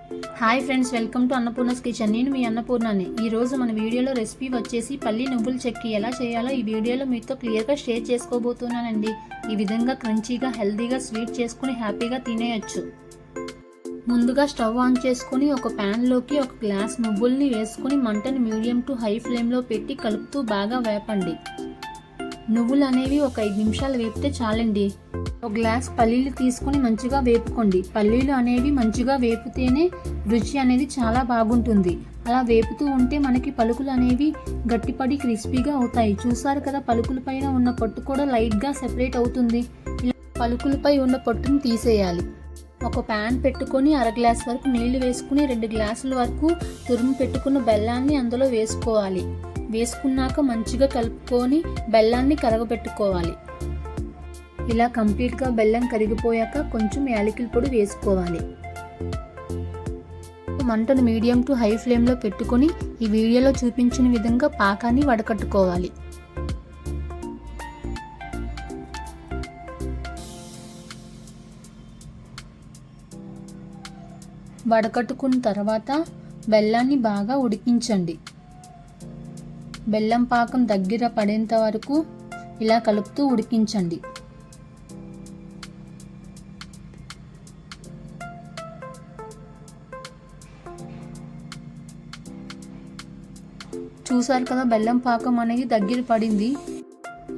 Hi friends, welcome to Annapurna's kitchen. నేను మీ అన్నపూర్ణని. ఈరోజు మన వీడియోలో రెసిపీ వచ్చేసి పల్లి నువ్వుల చెక్కి ఎలా చేయాలో ఈ వీడియోలో మీతో క్లియర్గా షేర్ చేసుకోబోతున్నానండి. ఈ విధంగా క్రంచీగా హెల్తీగా స్వీట్ చేసుకుని హ్యాపీగా తినేయచ్చు. ముందుగా స్టవ్ ఆన్ చేసుకుని ఒక ప్యాన్లోకి ఒక గ్లాస్ నువ్వుల్ని వేసుకుని మంటని మీడియం టు హై ఫ్లేమ్లో పెట్టి కలుపుతూ బాగా వేపండి. నువ్వులు అనేవి ఒక 5 నిమిషాలు వేపితే చాలండి. ఒక గ్లాస్ పల్లీలు తీసుకొని మంచిగా వేపుకోండి. పల్లీలు అనేవి మంచిగా వేపితేనే రుచి అనేది చాలా బాగుంటుంది. అలా వేపుతూ ఉంటే మనకి పలుకులు అనేవి గట్టిపడి క్రిస్పీగా అవుతాయి. చూసారు కదా, పలుకుల పైన ఉన్న పొట్టు కూడా లైట్గా సెపరేట్ అవుతుంది. ఇలా పలుకులపై ఉన్న పొట్టును తీసేయాలి. ఒక ప్యాన్ పెట్టుకొని 1/2 గ్లాస్ వరకు నీళ్లు వేసుకుని 2 గ్లాసుల వరకు తురుము పెట్టుకున్న బెల్లాన్ని అందులో వేసుకోవాలి. వేసుకున్నాక మంచిగా కలుపుకొని బెల్లాన్ని కరగబెట్టుకోవాలి. ఇలా కంప్లీట్గా బెల్లం కరిగిపోయాక కొంచెం యాలకుల పొడి వేసుకోవాలి. మంటను మీడియం టు హై ఫ్లేమ్లో పెట్టుకొని ఈ వీడియోలో చూపించిన విధంగా పాకాన్ని వడకట్టుకోవాలి. వడకట్టుకున్న తర్వాత బెల్లాన్ని బాగా ఉడికించండి. బెల్లం పాకం దగ్గర పడేంత వరకు ఇలా కలుపుతూ ఉడికించండి. చూసారు కదా, బెల్లం పాకం అనేది దగ్గర పడింది.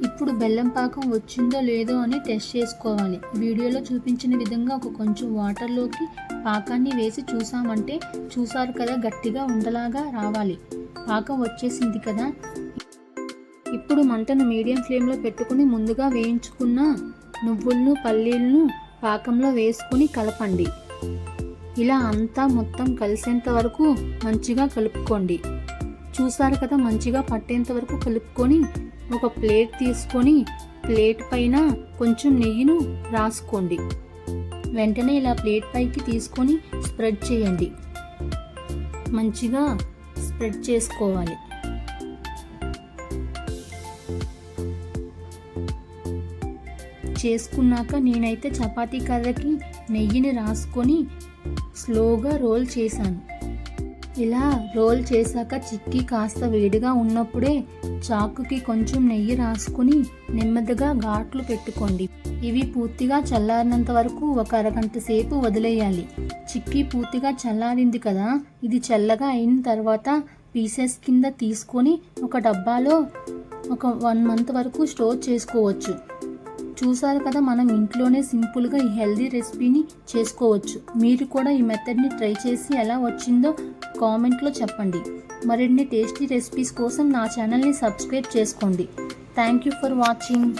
ఇప్పుడు బెల్లం పాకం వచ్చిందో లేదో అని టెస్ట్ చేసుకోవాలి. వీడియోలో చూపించిన విధంగా కొంచెం వాటర్లోకి పాకాన్ని వేసి చూసామంటే చూసారు కదా, గట్టిగా ఉండలాగా రావాలి. పాకం వచ్చేసింది కదా. ఇప్పుడు మంటను మీడియం ఫ్లేమ్లో పెట్టుకుని ముందుగా వేయించుకున్న నువ్వులను పల్లీలను పాకంలో వేసుకుని కలపండి. ఇలా అంతా మొత్తం కలిసేంత వరకు మంచిగా కలుపుకోండి. చూసారు కదా, మంచిగా పట్టేంత వరకు కలుపుకొని ఒక ప్లేట్ తీసుకొని ప్లేట్ పైన కొంచెం నెయ్యిను రాసుకోండి. వెంటనే ఇలా ప్లేట్ పైకి తీసుకొని స్ప్రెడ్ చేయండి. మంచిగా స్ప్రెడ్ చేసుకోవాలి. చేసుకున్నాక నేనైతే చపాతీ కర్రకి నెయ్యిని రాసుకొని స్లోగా రోల్ చేశాను. ఇలా రోల్ చేశాక చిక్కీ కాస్త వేడిగా ఉన్నప్పుడే చాకుకి కొంచెం నెయ్యి రాసుకుని నెమ్మదిగా ఘాట్లు పెట్టుకోండి. ఇవి పూర్తిగా చల్లారినంత వరకు ఒక అరగంట సేపు వదిలేయాలి. చిక్కీ పూర్తిగా చల్లారింది కదా, ఇది చల్లగా అయిన తర్వాత పీసెస్ కింద తీసుకొని ఒక డబ్బాలో ఒక 1 మంత్ వరకు స్టోర్ చేసుకోవచ్చు. చూసారు కదా, మనం ఇంట్లోనే సింపుల్గా ఈ హెల్దీ రెసిపీని చేసుకోవచ్చు. మీరు కూడా ఈ మెథడ్ని ట్రై చేసి ఎలా వచ్చిందో కామెంట్లో చెప్పండి. మరిన్ని టేస్టీ రెసిపీస్ కోసం నా ఛానల్ని సబ్స్క్రైబ్ చేసుకోండి. Thank you for watching.